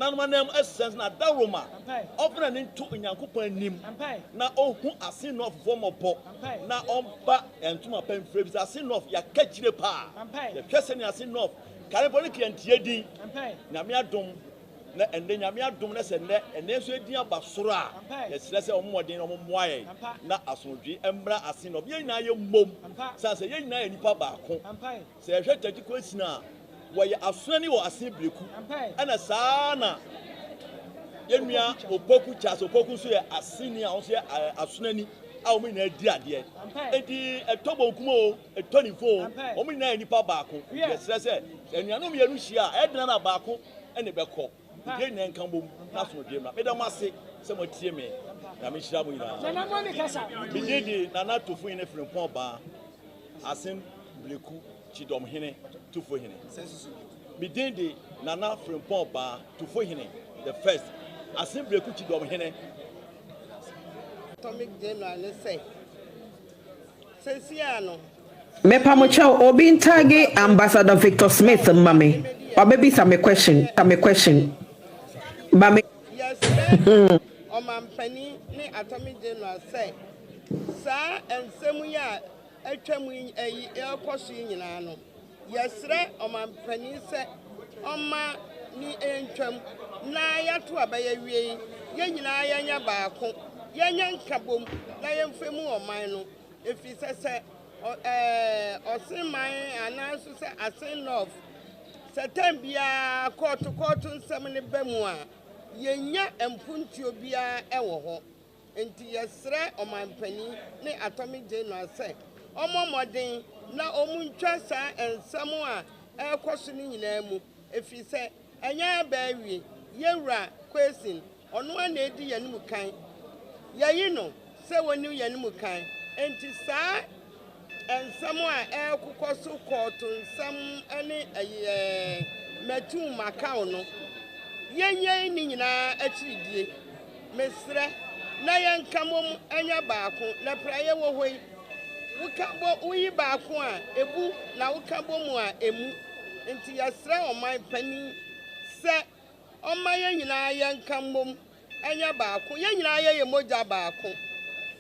na no name essence na daroma ofna ne nto onyankopon nim na ohu asin of form of na omba entuma pamfre bi asin of ya kachire pa ya hwese ne asin of kare boni kiantie din na me adom na ende nyame adom na se ne ene so edin abasoro a ya sire se omoden no moaye na asodwe embra asin of ye nyina ye mom sanse ye nyina enipa baako se hwe tagi kwasina why asuni wo asibleku ana sana yenua opoku chaso opoku so ye asini a so ye asunani a o mi na adi ade edi etobo nkumo etonifo o mi na nipa baako yesere se enuanom yenu hia edina na baako ene beko ye nyan kambom na so dem na medam ase se mo tie me na me hira mo ina na mo ni kasa bididi na na tofu ine frimpon ba asin bleku chidom hene tufo hene bidindi nana frimpon ba tufo hene the first assembly ku chidom hene atomic general ne say siano me pamocha obi ntage ambassador Victor Smith mame obebi some question mame yes o man pani ni atomic general say sa ensemu ya atwamu ayi ekoso nyina no yesre omanpani se oma ni entwam na yato abaya wie ye nyina yanya baako yenya nkabom na yemfemu oman no efise se osiman anaso se asen of setembia court nsem ne bamu a yenya empuntio bia ewo ho enti yesre omanpani ni atomic general se omomodin na omuntwa sa ensamo a ekoso ni nyina mu efise enya baawie yewura Qyason ono na edi yanum kan yayi no se woni yanum kan enti sa ensamo a ekokoso koto nsam ane metu makao no yenye ni nyina achiridie mesre na yankamom anya baako na praye wo hoi wukabo uyi baako a ebu na wukabo mu a emu enti yasra oman pani se oman nyina yankamom anya baako nyina ye moja baako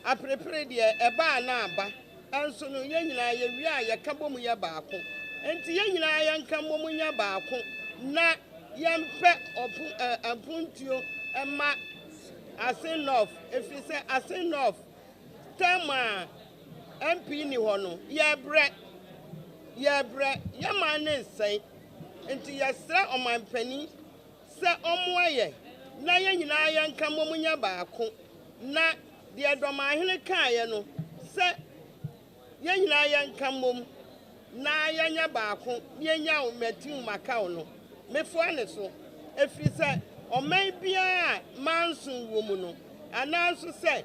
aprepre de eba na aba anso no nyina ye wi a yakabo mu ya baako enti nyina yankamom nya baako na yempe apuntio ema asenof efise asenof tema MP ni hono yebre yamane sei enti yesra omanpani se omoaye na ye nyina yanka momunya baako na de adomahene kaaye no se ye nyina yanka mom na yanya baako yenya ometim makao no mefo ane so efise oman bia mansun wo mu no ananso se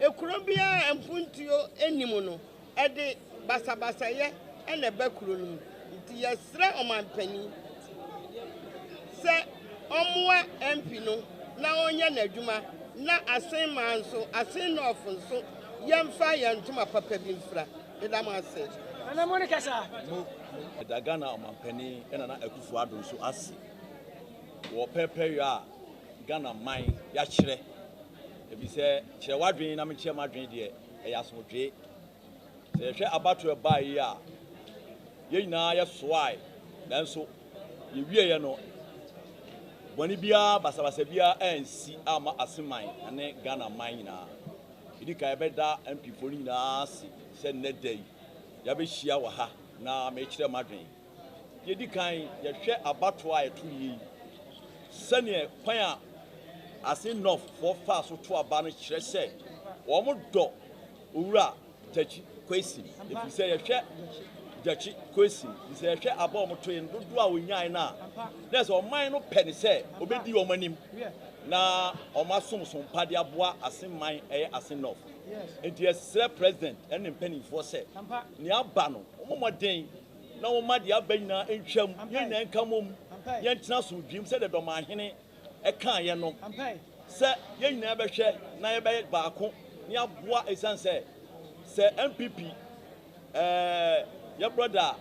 ekuro bia empuntio enimu no ede basabasa ye ene bakuro no nti yesre omanpani se omwa MP no na onye n'adwuma na asen manso asen ofunso yemfa yentuma papa bi mfra edam ase ana monica sa Dagana omanpani ena na akufu adon so ase wo pepe ya Ghana man ya kire ebi se kire wadwen na me kire madwen de e ya so dwe se hwe abato e ba yi a ye nyina ya soai nanso ye wie ye no boni bia basabasa bia ensi ama aseman ane Ghana man nyina idika e beda MP fo nyina ase se nedai ya be hia wa ha na me kire madwen ye dikan ye hwe abato a eto yi sane kwan a asin nof for fast to aba no kire se wo mo do owura tachi Qyason if you say ye hwe Gyakye Qyason you say ye hwe aba o mo to yin dodo a wonyan na there's o man no pene se obedi o manim na o masomsom pade aboa asin man eye asin nof enti ye president and penny for say ni aba no o mo den na wo ma de aba nyina entwam ye na nkamom ye ntena so dwim se de do ma hene e kan ye no se ye nyina be hwe na ye be baako ni aboa esan se MPP your brother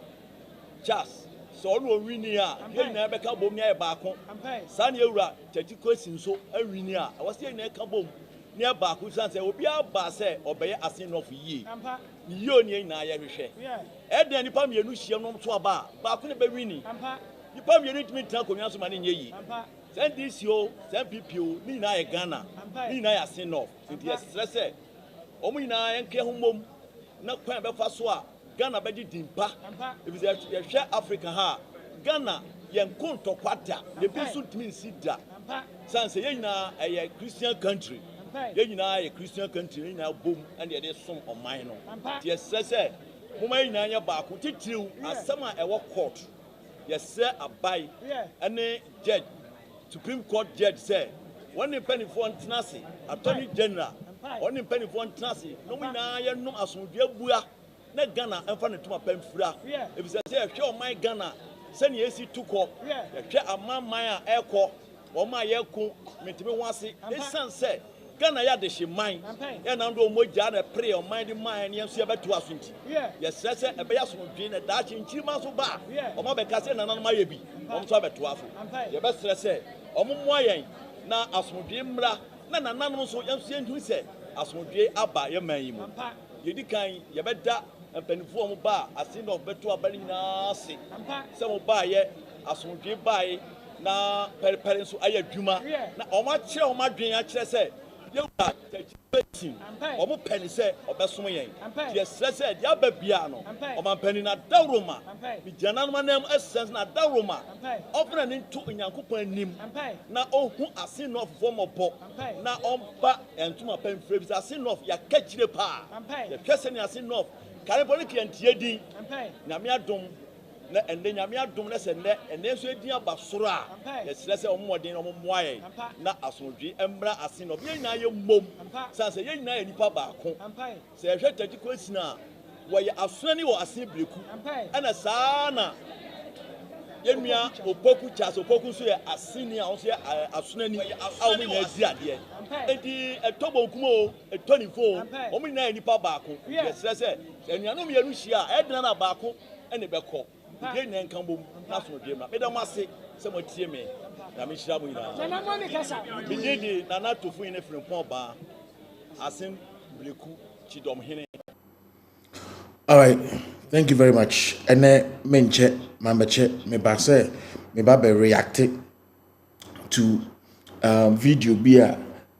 Charles so no wini a ye na be ka bom nya baako sa na ewura chachi Qyason so awini a wo se na ka bom nya baako san se obi aba se obeye asin no for yi yi oni na ye hwehwe e den nipa mienu hie no to aba baako ne be wini nipa mienu timi tan konwa so ma ne nye yi send this yo send PPO ni na ye Ghana ni na ya asin no nti ye stress omo nyina yenke homom na kwan be fa so a Ghana be di dimpa if you share Africa ha Ghana yenkon tokwata the bisu ntimi sida sanse ye nyina a Christian country ye nyina a Christian country ye nyina bom and ye dey som oman no ye say moma nyina nya ba ko titiriw asama e wo court ye say abai ene judge Supreme Court judge say one penny for ntnase attorney general one penny for ntnase no nyina ye nom asomdua bua na Ghana emfa ne tuma pamfura if say hwe o man Ghana se ne esi tukọ hwe amman a ekọ o ma ye ku metime ho ase esan se Ghana ya de hyeman e na ndo mogya na pre o man di man ne enso ye beto asonti ye sese e be ya somdwe na da chinchiri ma so ba o ma be ka se na nanom aye bi o so beto afo ye be stresse o mo moyen na asomdwe mra na nanom so yenso yenhu se asomdwe aba ye man yi mu ye di kan ye be da empanifo mo ba asin of beto abali na se se mo ba ye asomdwe ba ye na periperi so aye adwuma na o ma kire o ma dwen a kire se ye wa Qyason o mo peni se obesom yen ye se dia ba bia no o ma peni na dawroma bi jana no nam essence na dawroma ofna ni ntu onyankopon anim na ohu asin of form obo na ompa entuma pamfre bi asin of ya ka kire pa ye twese ni asin of kare boni kiantie din nyame adom na ende nyame adom na se ne ene so edin abasoro a ye sire se omodin ommoaye na asodwe embra ase no ye nyina ye mom sanse ye nyina ye nipa baako se ye hweta di Qyason a wo ye asonani wo ase bleku ana sana ye nua opoku Qyason opoku so ye asini a wo so ye asonani a wo nyina adi ade enti etobonkumo etonifo wo nyina ye nipa baako ye sire se enuanom ye ruhia edina na baako ene beko ye nyan kan bom na so de ma meda mase se mo tie me na me hira mo ira na mo ni kasa me di na na tofu ine frimpon ba asen bleku chidom hene. All right, thank you very much. Ene menche mambeche me ba say me ba be react to video bia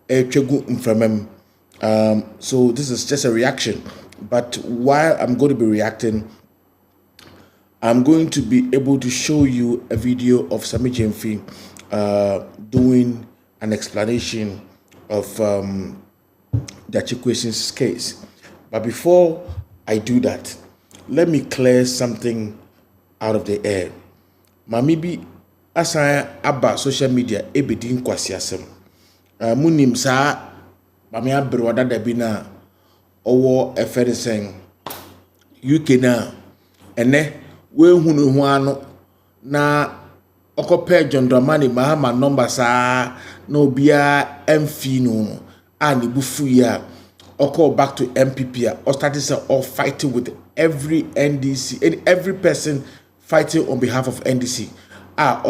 etwegu mframem. So this is just a reaction, but while I'm going to be reacting, I'm going to be able to show you a video of Sami Gyamfi doing an explanation of Gyakye Qyason's case. But before I do that, let me clear something out of the air. Mami bi asa aba social media ebedi nkwasiasem. Munim sa mami abro dada bi na owo eferisen UK na ene we hunu ho ano na okope John Dramani Mahama number sa na obia emfi no a ne bufu ya oko back to MPP or started all fighting with every NDC and every person fighting on behalf of NDC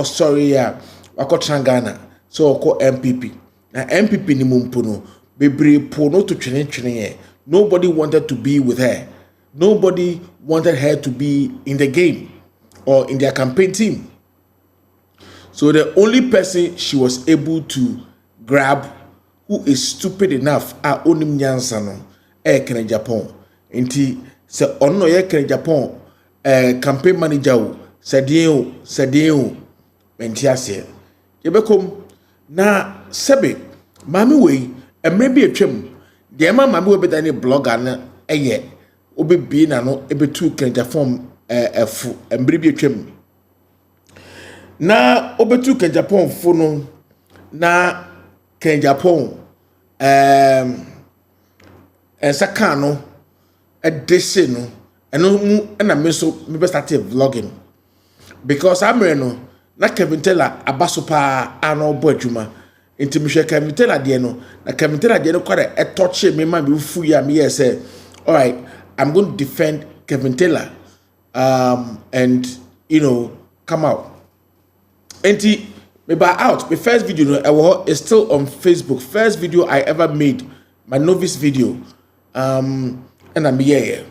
sorry ya wako Ghana so oko MPP na MPP ni mumpo no bebre po no to twene nobody wanted to be with her. Nobody wanted her to be in the game or in their campaign team. So the only person she was able to grab who is stupid enough onim nyansa no Kene Japan. Inti se ono ye Kene Japan campaign manager o sedien menti ase. Yebekom na sebe mami we maybe atwam de ma mami we beta ni blogger na obebi na no ebetu Kene Japan efu embre bi atwam na obetu Kene Japan fu no na Kene Japan saka no edese no eno mu na me so me be start vlogging because amre no na Kevin Taylor abasopa ano bo adwuma enti me hwe Kevin Taylor de no na Kevin Taylor de no kware etoche me ma be fu ya me say all right, I'm going to defend Kevin Taylor and you know come out. Enti me by out. My first video is still on Facebook. First video I ever made, my novice video. And I'm here.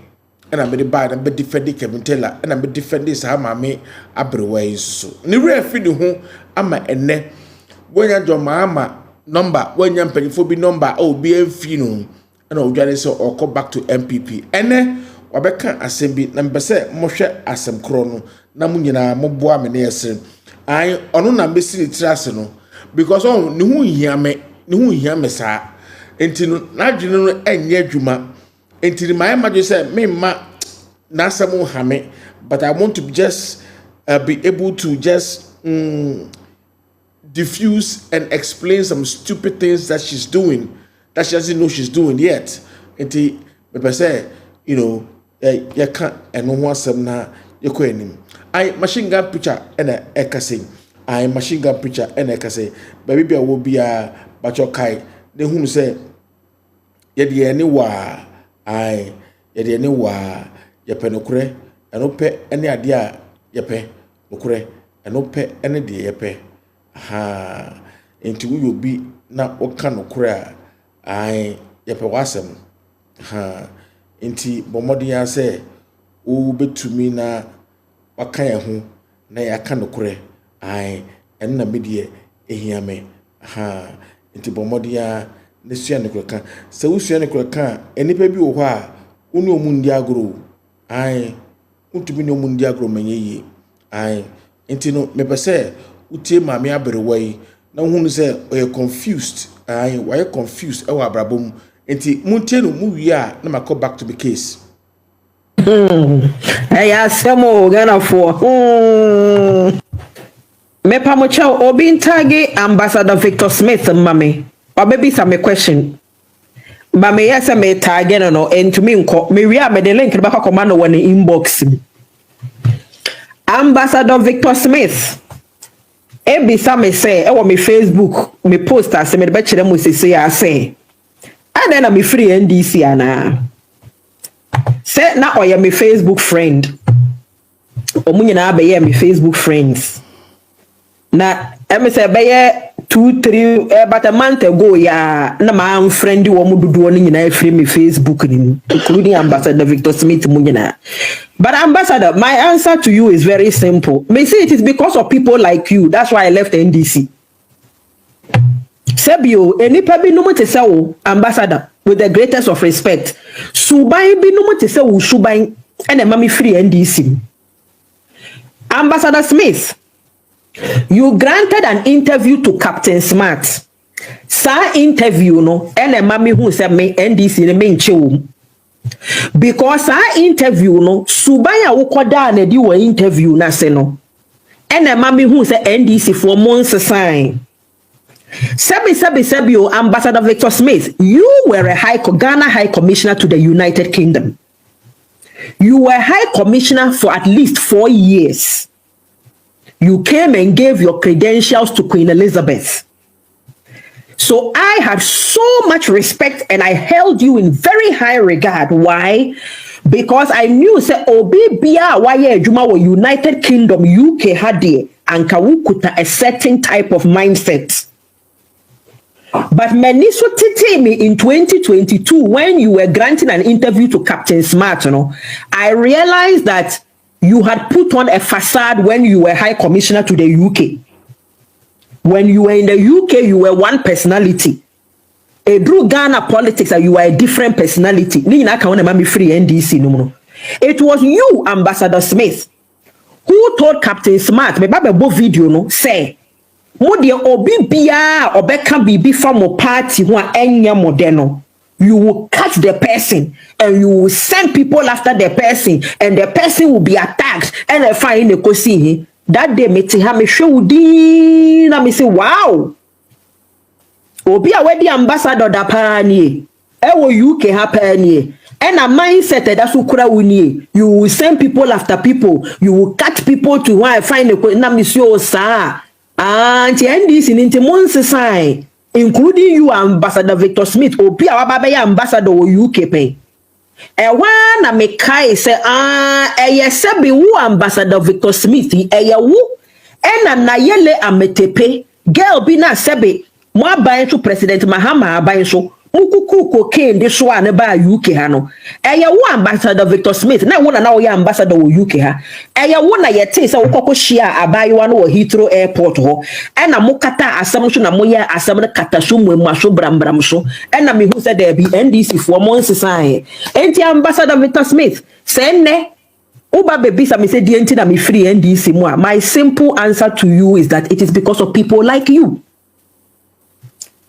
And I'm the bad and be defending Kevin Taylor. And I'm defending how my me everywhere so. Ni real feeling who I'm ene. When you do my number, when you pay for be number, oh be a fino. And I'll just say or come back to MPP. Ene wabeka assembly number say moshe asem krono. Na munyina mo boa me na yesem. I ono na mbesi trust no because on ne hu hia me saa enti no na dwene no enye adwuma enti my imagine say me ma na asem ha me but I want to just be able to just diffuse and explain some stupid things that she's doing that she doesn't know she's doing yet enti me say you know you can't and no one some na yeko enim I machine gun picture and a ekase. I machine gun picture and a ekase. Baby be will be a bacho kai. The whom say yedi any wa I yedi any wa yepe no kure and ope any idea yepe no kure and ope any de yepe ha into we will be na oka no kure I yepe wasem ha inti bomodi ya say o betumi na wakaya hu na yaka nokure ai enna medie ehiame ha nti bomodia ne sua ne kureka se usua ne kureka enipa bi wo ho a unu omundi agro ai untumi ne omundi agro manyeyi ai nti no mepese utie maame aberewai na hunu se oye confused ai why confused e wa abrabom nti muntie no mu wi a na makọ back to the case. Hey, asemo gana for. Me pamocha obi ntage Ambassador Victor Smith mame. Or maybe some question. Mame yes me tag no and to me nko me wi me the link back come no one inbox. Ambassador Victor Smith. Ebi some say e wo me Facebook me post as me be kire mo sese ase. And then I'm free NDC ana. Say na oya me Facebook friend. Omunye na be me Facebook friends. Na me say be 2-3 about a month ago ya na ma friend wo mu dudu oni nyina free me Facebook ni including Ambassador Victor Smith munyina. But Ambassador, my answer to you is very simple. Me say it is because of people like you. That's why I left NDC. Sebio enipa bi no te say Ambassador with the greatest of respect. Subai bi no te say wo subai ene mami free NDC. Ambassador Smith, you granted an interview to Captain Smart. Sa interview no ene mami hu say me NDC ne me nche because sa interview no subai a wo koda na di wo interview na se no ene mami hu say NDC for months sign. Sebi, Ambassador Victor Smith, you were a Ghana High Commissioner to the United Kingdom. You were High Commissioner for at least 4 years. You came and gave your credentials to Queen Elizabeth. So I have so much respect and I held you in very high regard. Why? Because I knew say Obi Bia Waye Juma wa United Kingdom UK hadie and kawukuta a certain type of mindset. But Meniso titi me in 2022 when you were granting an interview to Captain Smart, I realized that you had put on a facade when you were High Commissioner to the UK. When you were in the UK, you were one personality. A drew Ghana politics and you were a different personality. It was you, Ambassador Smith, who told Captain Smart, me babe video no say Modi obi bia obeka bibi from party who enya modeno. You will catch the person and you will send people after the person and the person will be attacked and I find the kosi that day me ha me show di na me say wow. Obi a we di ambassador da pa ni e wo UK ha pa ni and a mindset that's ukura wuni. You will send people after people, you will catch people to why I find the na me say sir. And NDC in months sign, including you, Ambassador Victor Smith, or Pia Ambassador UK pay. na me kai say eye se be wu ambassador Victor Smith eye wu na yele ametepe girl bi na sebe mo aban so president Mahama aban so mukuku cocaine de so ne ba UK ha no eye wu ambassador Victor Smith na wo na wo ya ambassador wo UK ha eye wo na ye te se wo kokko shia abayewa no wo Heathrow airport ho na mo kata asem so na mo ya asem ne kata so mu aso brambram so na me hu se there be NDC for mo nsesan enti ambassador Victor Smith se ne Uba baby me say the enti na me free NDC mo my simple answer to you is that it is because of people like you.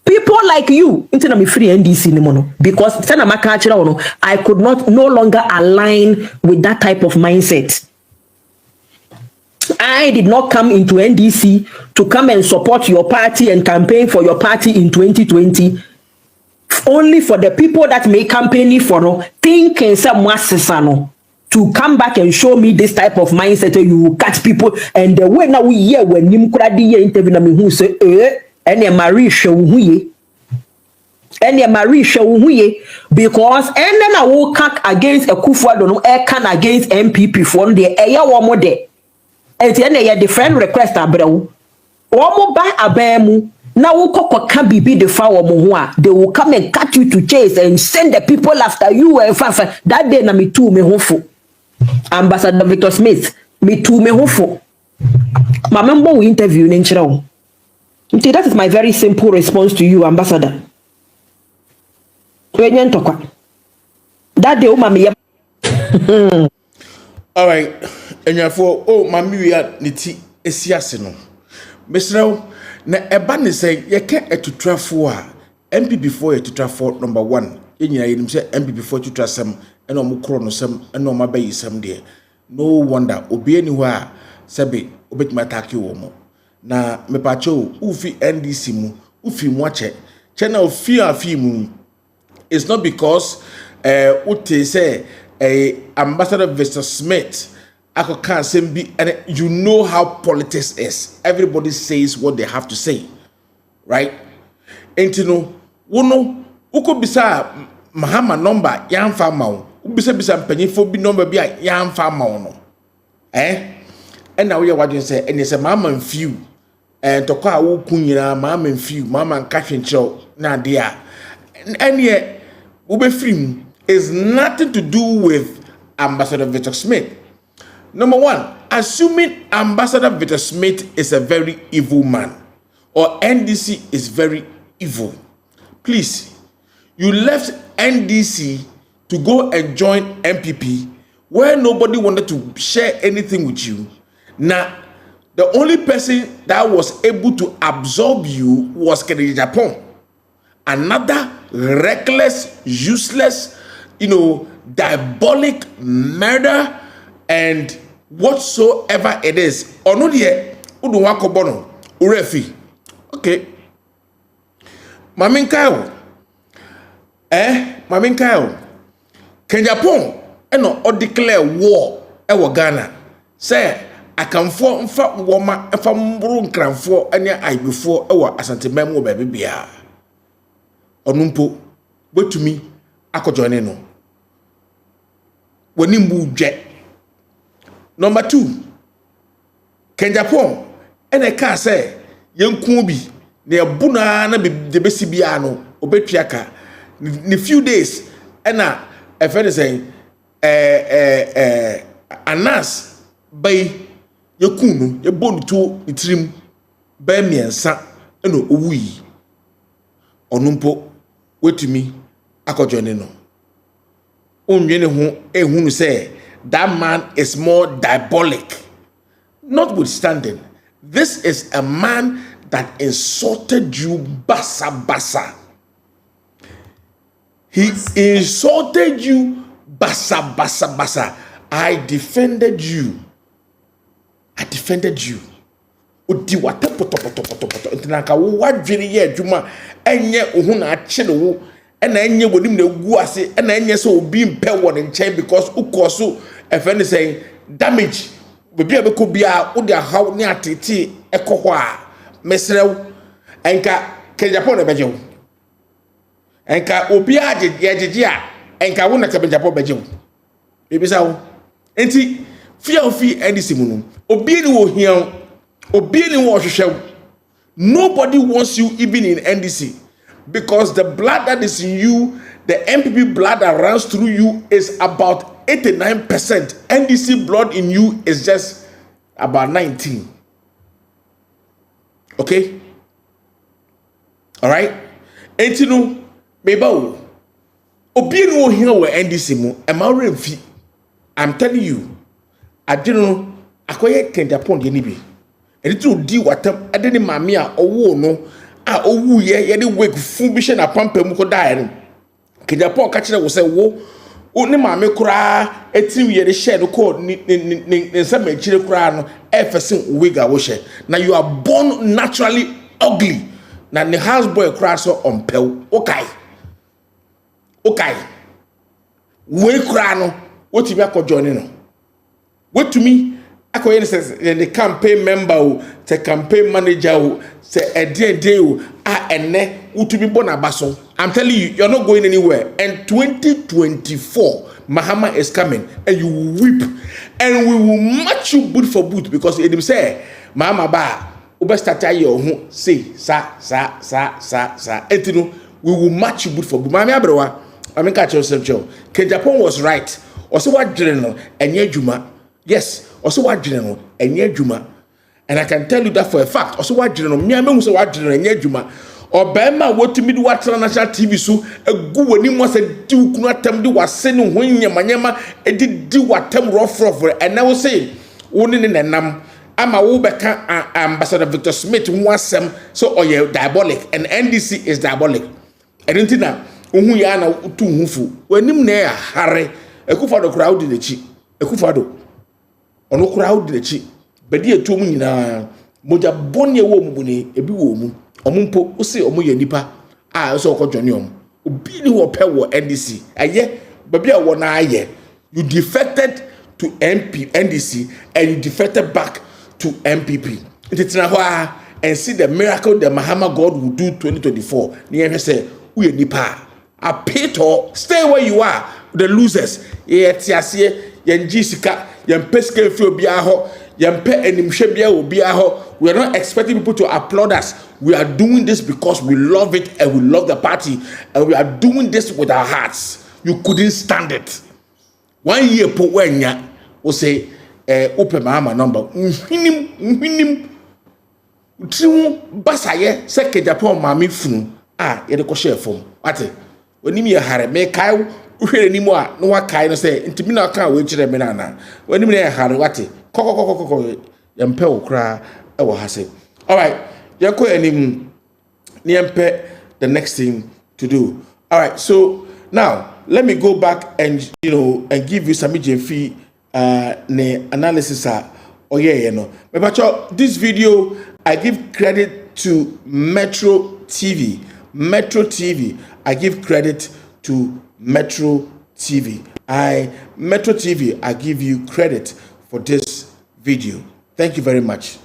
People like you, into me free NDC no because I could not no longer align with that type of mindset. I did not come into NDC to come and support your party and campaign for your party in 2020. Only for the people that may campaign for no thinking some to come back and show me this type of mindset where you catch people and the way now we hear when you could interview na me who say any Marie show huye because and then I will cack against a Kufuor no can against MPP for the eya wo mo de and then the friend request abrewo wo mo ba abemu na wo kokka bibi de fa wo mo ho a they will come and cut you to chase and send the people after you and that day na me too me hofo Ambassador Victor Smith me too me hofo ma member we interview ni nchira wo. That is my very simple response to you, Ambassador. That day, all right, and therefore, oh, Mammy, we are niti esiasino. Mr. Na ebani say you can't to travel MP before you to travel number 1. In your name say MP before to travel some and no more some and no my baby some day. No wonder obi anywhere sabi obet attack you more. Na mepacho ufi NDC mu ufi mwache chena ufi afi mu it's not because ute say Ambassador Victor Smith ako kan sembi and you know how politics is. Everybody says what they have to say, right? And you know wono uko bisa Mahama number yamfa mawo bisa mpanyifo bi number bi yamfa mawo no and now we are what you say and it's a mama few and to kwa wo kunyira mama few mama nkahwencho na dia and yet we be free is nothing to do with Ambassador Victor Smith. Number 1, assuming Ambassador Victor Smith is a very evil man or NDC is very evil, please, you left NDC to go and join MPP where nobody wanted to share anything with you. Now, the only person that was able to absorb you was Kennedy Japan. Another reckless, useless, diabolic murder and whatsoever it is. Onodie uduwako bono urefi. Okay. Mamin Kyle. Kenjapon eno o declare war ewo Ghana. Say akamfo mfa woma mfa mburu nkranfo ene aibefo ewo asantemam wo baabi bia. Onumpo betumi akojoine no. Woni mbu dwe. Number 2, Kenjapon ene ka say yenku bi na ebuna na de besi bia no obetwiaka ni few days ena efere say anas bay yekunu yebonu to itrim ba miensa ena owui onumpo wetumi akojone no onwene ho ehunu say that man is more diabolic. Notwithstanding, this is a man that insulted you basa basa. He insulted you basa basa basa. I defended you. Odi wate poto ntinaka wo wadwene ye adwuma enye ohuna akyere wo ena enye wonim na gu ase ena enye so obi mpe wo ne nkyɛn because ukoso efeni say damage bebi abeko bia wo de ahaw ne atete ekoho a mesrew enka Kenjapon na bejew enka obi agyeje a enka wo na ka benjapo beje wo ebisa wo enti fia ofi NDC mu no obi ni wo hia obi ni wo hwehwe nobody wants you even in NDC because the blood that is in you, the MPP blood that runs through you is about 89%. NDC blood in you is just about 19. Okay? All right? Enti no meba wo obi no here we NDC mu emawre mfi. I'm telling you I didn't know akoye Kenjapo de ni bi enti to di watam ade ni mame a owo no a owu ye de wake fu bi hye na pampa mu ko dae no Kenjapo ka kire wo se wo ni mame kura etim ye de share no ko ni nsem akire kura no efesin wega wo hye na you are born naturally ugly na the houseboy kura so ompel okay we kura no wotimi akọjoin no wotumi akoye the campaign member o the campaign manager o say edede o ene wotumi bona baso. I'm telling you, you're not going anywhere. And 2024 Mahama is coming and you will weep and we will match you boot for boot because it say Mahama ba ube start your home say sa etino we will match you boot for boot. Mami abrewa I mean catch yourself Joe. Kenjapo was right. Also what general enye juma. Yes, also what general enye juma. And I can tell you that for a fact. Also what general me ame so what general enye juma. Obema wotumi di watra national TV so egu wani mo se di ukunu atam di wase no honyamanyama di watam rough and now say woni ne nenam ama wo beka ambassador Victor Smith who asem so oye diabolic and NDC is diabolic. Edinti na ohun ya na utu hufu wanim na ya hare ekufado crowd de chi ekufado ono crowd de chi bedi etu mu nyina moja bonye wo mu ni ebi wo mu omumpo usi omu ye nipa so okodwone obi ni wo pe wo NDC aye baby a wo na aye you defected to NDC and you defected back to MPP ititina ho and see the miracle that Mahama God will do 2024 ni ye say wo ye nipa apito stay where you are the losers ye tiase ye njisika ye peske fi obi aho ye mpe animhwe bia obi aho. We are not expecting people to applaud us. We are doing this because we love it and we love the party. And we are doing this with our hearts. You couldn't stand it. 1 year po wenya we say open Mahama number. Mhinim. Trimu basaye se Kenjapo mami funu. Ye de ko share form. Ate. Onim ye hare me kai uhwere ni mu a no wa kai no say ntimi na ka we kire me na na. Onim na ye hare wate. Kokokokoko ye mpe okra. All right, the next thing to do. All right, so now let me go back and and give you some fee analysis. This video I give credit to Metro TV. I give credit to Metro TV. Metro TV. I give you credit for this video. Thank you very much.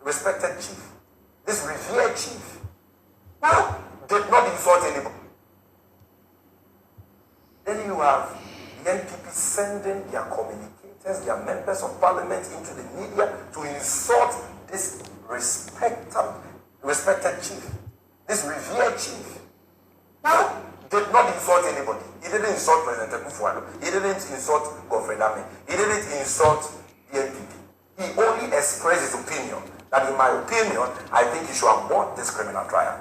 Respected chief, this revered chief, who did not insult anybody. Then you have the NPP sending their communicators, their members of parliament into the media to insult this respected chief, this revered chief, who did not insult anybody. He didn't insult President Kufuor. He didn't insult Godfrey Dame. He didn't insult the NPP. He only expressed his opinion. That in my opinion, I think he should abort this criminal trial.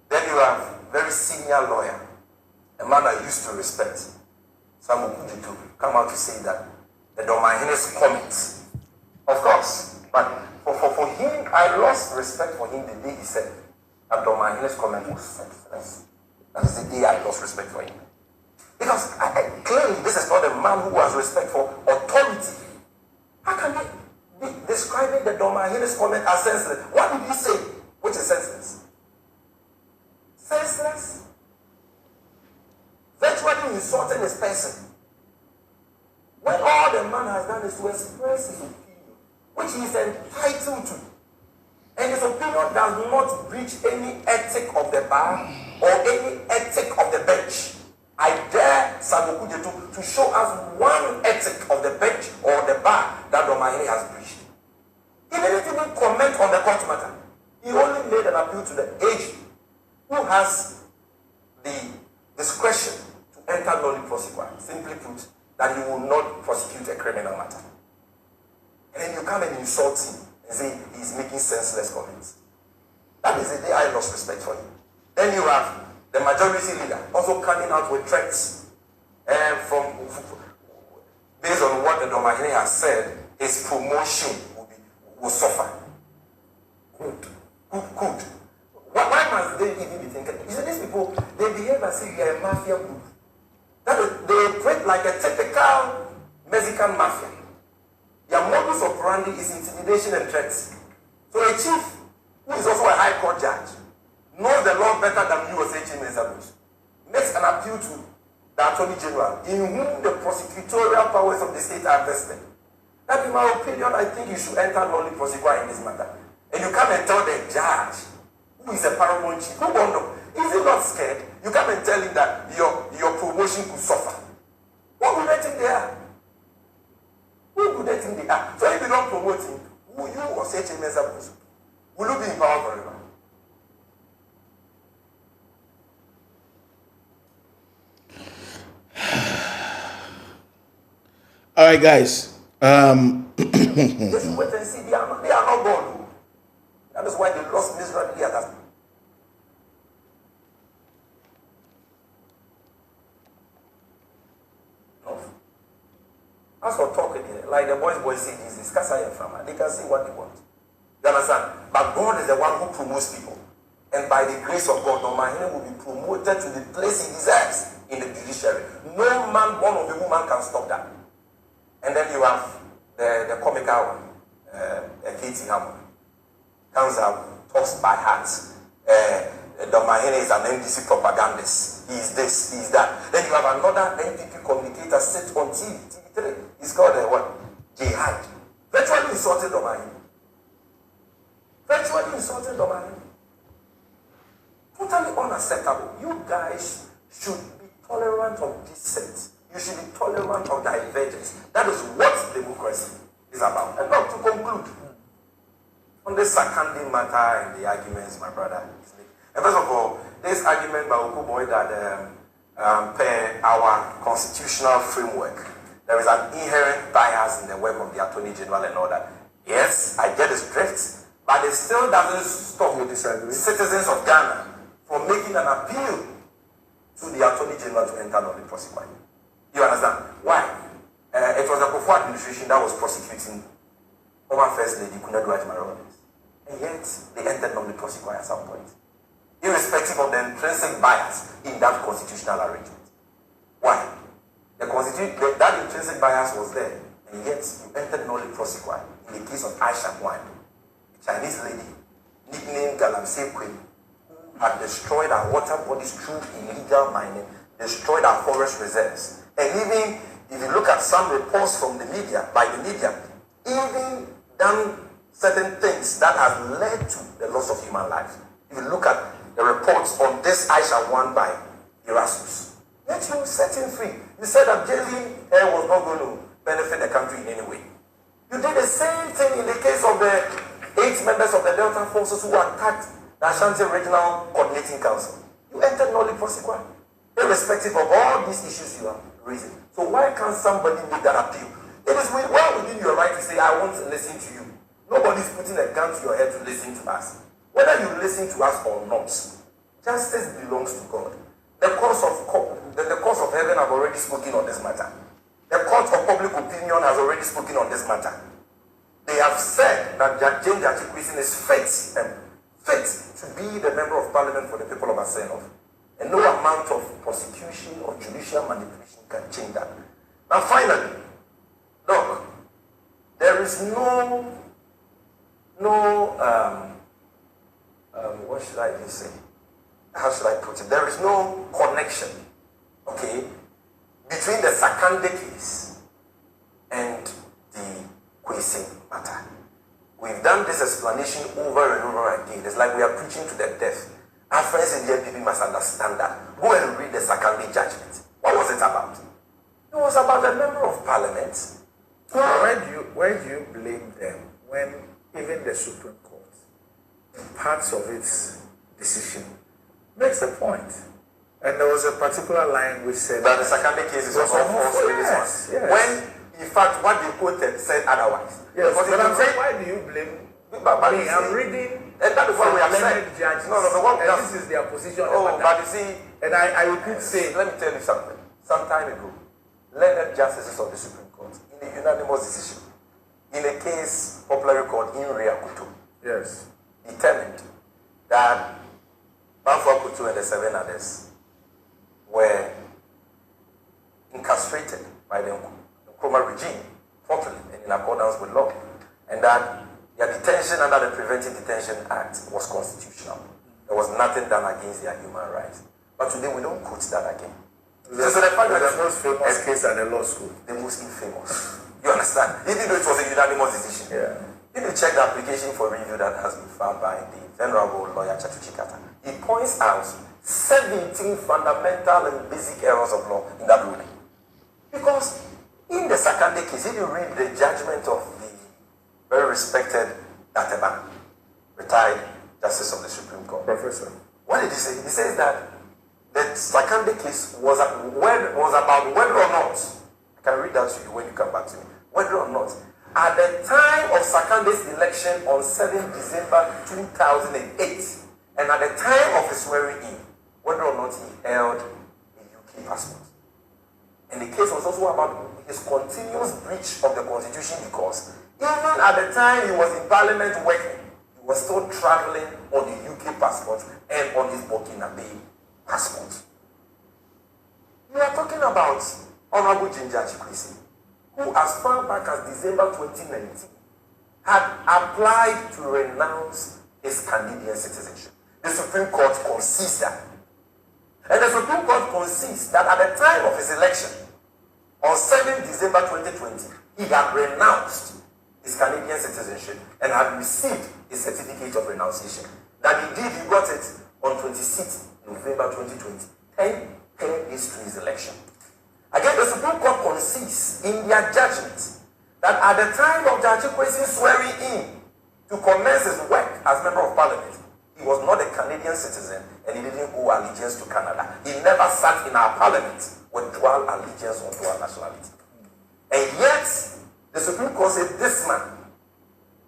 Then you have very senior lawyer, a man I used to respect, Samuel Kuti, to come out to say that the Domahine's comments, of course, but for him, I lost respect for him the day he said that Domahine's comment was senseless. That is the day I lost respect for him. Because clearly this is not a man who has respect for authority. How can I be describing the Domahine's comment as senseless? What did he say which is senseless? Senseless? Virtually insulting his person. When all the man has done is to express his opinion, which he is entitled to. And his opinion does not breach any ethic of the bar or any ethic of the bench. I to show us one ethic of the bench or the bar that Domahini has breached. He didn't even comment on the court matter. He only made an appeal to the AG, who has the discretion to enter nolle prosequi. Simply put, that he will not prosecute a criminal matter. And then you come and insult him and say he's making senseless comments. That is the day I lost respect for him. Then you have the majority leader also coming out with threats based on what the Domahini has said, his promotion will suffer. Good. Why must they even be thinking? You see, these people, they behave as if they are a mafia group. That is, they operate like a typical Mexican mafia. Their modus operandi is intimidation and threats. So a chief, who is also a high court judge, knows the law better than you or say Chief Minister Bruce, makes an appeal to the Attorney General, in whom the prosecutorial powers of the state are vested. That, in my opinion, I think you should enter nolle prosequi in this matter. And you come and tell the judge, who is a paramount chief, who won't know, is he not scared? You come and tell him that your promotion could suffer. What would they think they are? Who would they think they are? So if you don't promote him, will you or say Chief Minister Bruce, will you be in power forever? All right, guys. Just wait and see. They are not born. That is why they lost miserably at that. No. As for talking, like the boys say, this is Kasaya Frama. They can say what they want. You understand? But God is the one who promotes people. And by the grace of God, Domahini will be promoted to the place he deserves in the judiciary. No man born of a woman can stop that. And then you have the comical one, Katie Hammond, comes out, talks by heart. Domahini is an NDC propagandist. He is this, he is that. Then you have another NPP communicator sit on TV3. He's called Jihad. Virtually insulted Domahini. Totally unacceptable. You guys should be tolerant of dissent. You should be tolerant of divergence. That is what democracy is about. And now to conclude, on this seconding matter and the arguments, my brother is making. And first of all, this argument by Okuboy that per our constitutional framework, there is an inherent bias in the work of the Attorney General and all that. Yes, I get his drift, but it still doesn't stop citizens of Ghana from making an appeal to the Attorney General to enter nolle prosequi. You understand? Why? It was the Kufuor administration that was prosecuting former First Lady Kunadu Ajmarolins. And yet, they entered nolle prosequi at some point. Irrespective of the intrinsic bias in that constitutional arrangement. Why? That intrinsic bias was there, and yet you entered nolle prosequi in the case of Aisha Wan, a Chinese lady nicknamed Galamsey Queen, who had destroyed our water bodies through illegal mining, destroyed our forest reserves. And even if you look at some reports from the media, even done certain things that has led to the loss of human life. If you look at the reports on this Aisha Wan by Erasmus, yet you set him free. You said that jailing her was not going to benefit the country in any way. You did the same thing in the case of the 8 members of the Delta forces who attacked the Ashanti Regional Coordinating Council. You entered nolle prosequi, irrespective of all these issues you are raising. So why can't somebody make that appeal? It is well within your right to say, I want to listen to you. Nobody's putting a gun to your head to listen to us. Whether you listen to us or not, justice belongs to God. The courts of heaven have already spoken on this matter. The court of public opinion has already spoken on this matter. They have said that Gyakye Qyason is fit to be the member of parliament for the people of Asenov. And no amount of prosecution or judicial manipulation can change that. Now finally, look, there is what should I even say? How should I put it? There is no connection, okay, between the Sakande case and the Qyason matter. We've done this explanation over and over again. It's like we are preaching to the deaf. Our friends in the NPP must understand that. Go and read the Sakande judgment. What was it about? arguments. Where do you blame them when even the Supreme Court, in parts of its decision, makes a point? And there was a particular line which said that the Sakande case is also false. Yes. When, in fact, what they quoted said otherwise. Yes, but I'm saying, why do you blame me? I'm reading, and that is what we have said. Judges, no, and this is their position. Oh, but you see, and I repeat saying, let me tell you something. Some time ago, learned justices of the Supreme Court, in a unanimous decision, in a case popularly called In Rea Kutu, yes, determined that Banfa Kutu and the 7 others were incarcerated by the Nkrumah regime, properly and in accordance with law, and that their detention under the Preventive Detention Act was constitutional. There was nothing done against their human rights. But today we don't quote that again. So the fact that the most famous case at the law school, the most infamous. You understand? Even though it was a unanimous decision. Yeah. If you check the application for review that has been filed by the Venerable Lawyer Chatuchikata, he points out 17 fundamental and basic errors of law in that ruling. Because in the Sakande case, if you read the judgment of the very respected Dateban, retired Justice of the Supreme Court, Professor, what did he say? He says that the Sakande case was about whether or not, I can read that to you when you come back to me, whether or not, at the time of Sakande's election on 7 December 2008, and at the time of his swearing in, whether or not he held a UK passport. And the case was also about his continuous breach of the Constitution because even at the time he was in Parliament working, he was still traveling on the UK passport and on his Burkinabe passport. You are talking about Honorable Gyakye, who as far back as December 2019 had applied to renounce his Canadian citizenship. The Supreme Court concedes that. And the Supreme Court concedes that at the time of his election, on 7 December 2020, he had renounced his Canadian citizenship and had received a certificate of renunciation. That indeed he got it on 26 November 2020, 10 days to his election. Again, the Supreme Court concedes in their judgment that at the time of Gyakye's swearing in to commence his work as Member of Parliament, he was not a Canadian citizen and he didn't owe allegiance to Canada. He never sat in our Parliament with dual allegiance or dual nationality. And yet, the Supreme Court said this man,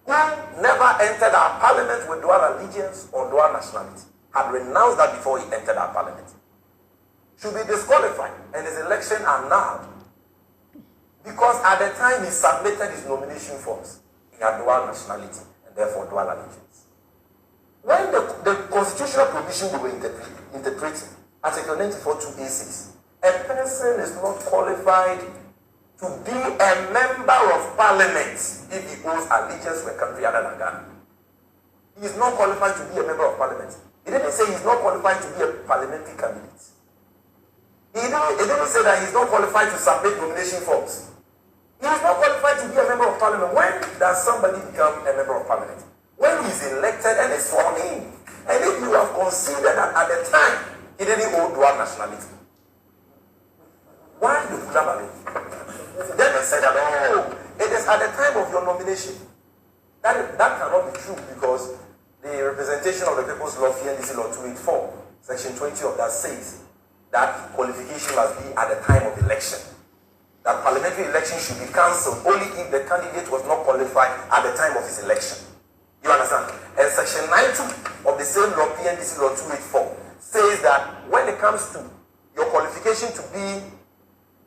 who never entered our Parliament with dual allegiance or dual nationality, had renounced that before he entered our Parliament, should be disqualified and his election annulled. Because at the time he submitted his nomination forms, he had dual nationality and therefore dual allegiance. When the constitutional provision we were interpreting, Article 94(2)(a)(6), a person is not qualified to be a member of Parliament if he owes allegiance to a country other than Ghana. He is not qualified to be a member of Parliament. He didn't say he's not qualified to be a parliamentary candidate. He didn't say that he's not qualified to submit nomination forms. He is not qualified to be a member of Parliament. When does somebody become a member of Parliament? When he's elected and is sworn in. And if you have considered that at the time he didn't hold dual nationality, why the Fulani? Then they said that, oh, it is at the time of your nomination. That cannot be true because the representation of the People's Law, FNDC Law 284, Section 20 of that says that qualification must be at the time of election. That parliamentary election should be cancelled only if the candidate was not qualified at the time of his election. You understand? And Section 92 of the same law, PNDC Law 284, says that when it comes to your qualification to be,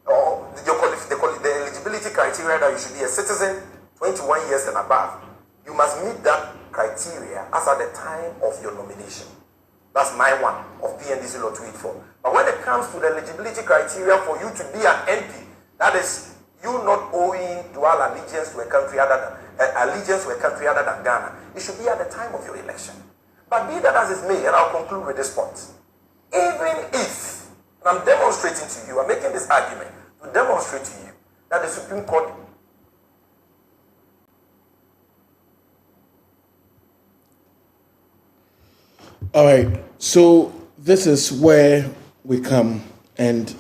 or the eligibility criteria that you should be a citizen 21 years and above, you must meet that criteria as at the time of your nomination. That's my one of PNDC Law 284. But when it comes to the eligibility criteria for you to be an MP, that is you not owing dual allegiance to a country other than Ghana, it should be at the time of your election. But be that as it may, and I'll conclude with this point. Even if, and I'm demonstrating to you, I'm making this argument to demonstrate to you that the Supreme Court All right, so this is where we come and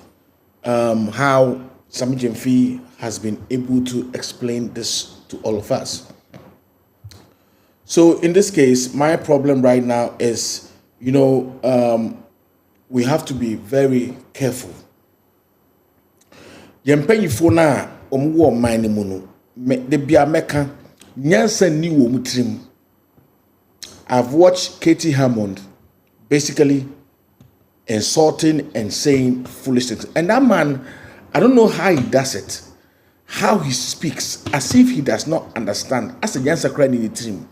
how Sami Jemfi has been able to explain this to all of us. So in this case, my problem right now is, we have to be very careful. Yempanyifo na omwo man mu no de bia meka nyansa ni wo mutrim. I've watched Katie Hammond basically insulting and saying foolish things. And that man, I don't know how he does it. How he speaks as if he does not understand. As a nyansa cry in the team.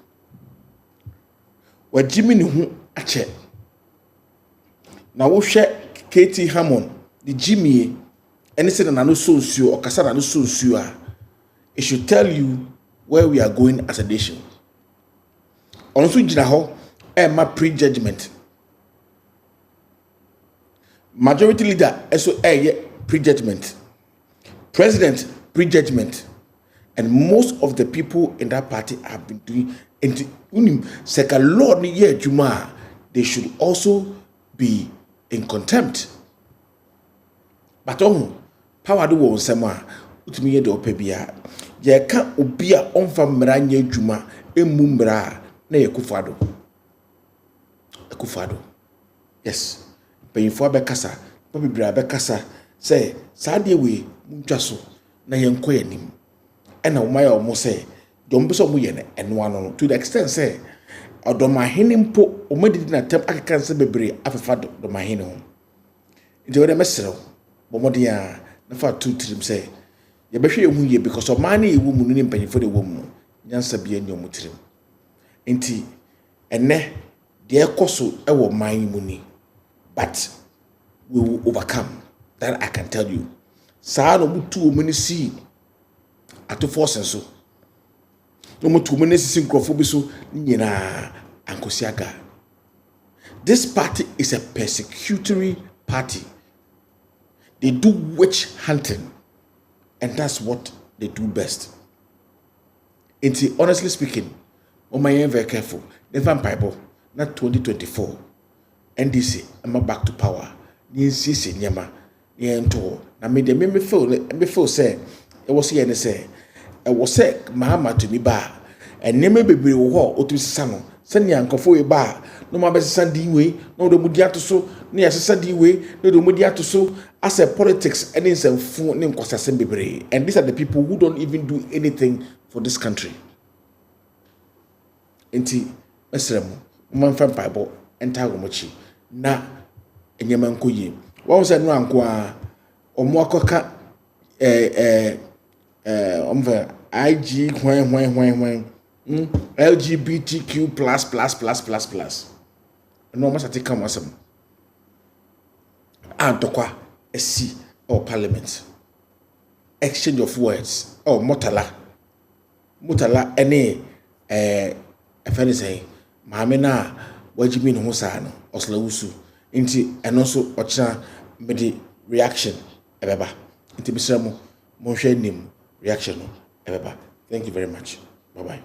Wa Jimmy ni hu ache. Na wo hwe Katie Hammond, the Jimmy anything na no so nsuo or kasa na no so nsuo a, it should tell you where we are going as a nation. Also gina ho ma prejudgment. Majority leader also prejudgment. President prejudgment. And most of the people in that party have been doing second Lord year Juma, they should also be in contempt. But power do won sama utumi ye de opebia ye ka obi a onfa mmara nya adwuma emu mmara na ye kufado yes payinfo abekasa babibira abekasa say saade we muntwaso na ye nko yanim ena umaya omo say dombe so mu ye ne eno ano to the extent say odomahene mpo omadidi na tem akakanse bebre afefa domahene ho nti we de mesrew bomodia na fa two trim say ye behwe ehu ye because of man e wo mu no ni mpanyifo de wo mu nyansa bia ni omutrim enti enne de ekoso e wo man mu ni but we will overcome that I can tell you sa no mutu o mani si ato force so no mutu mani si nkrofo bi so nyina ankosiaga. This party is a persecutory party. They do witch hunting, and that's what they do best. Honestly speaking, I'm very careful. The vampire, not 2024. NDC, I'm back to power. NCC, Nyama, Nyanto. I made me feel say, it was here and say, I was say, Mahama to me bar, and name me be war or to Sano, send Yanko for a bar. No matter Sandy way, no the Mudiato so, near Sandy way, no the Mudiato so, as a politics, and it's a phone name Qyason. And these are the people who don't even do anything for this country. Enti, Mesremo, Manfan Bible, and Tagomochi, na Enyamankoye. What was I no anqua or Moacoca IG when LGBTQ plus. No must take come awesome. And Tokwa a C or parliament. Exchange of words or Motala any if anything, Mamena, what you mean Hosano or Slausu into and also Ocha medi reaction ebeba into Bisramo Monshe Nim reaction ebeba. Thank you very much. Bye bye.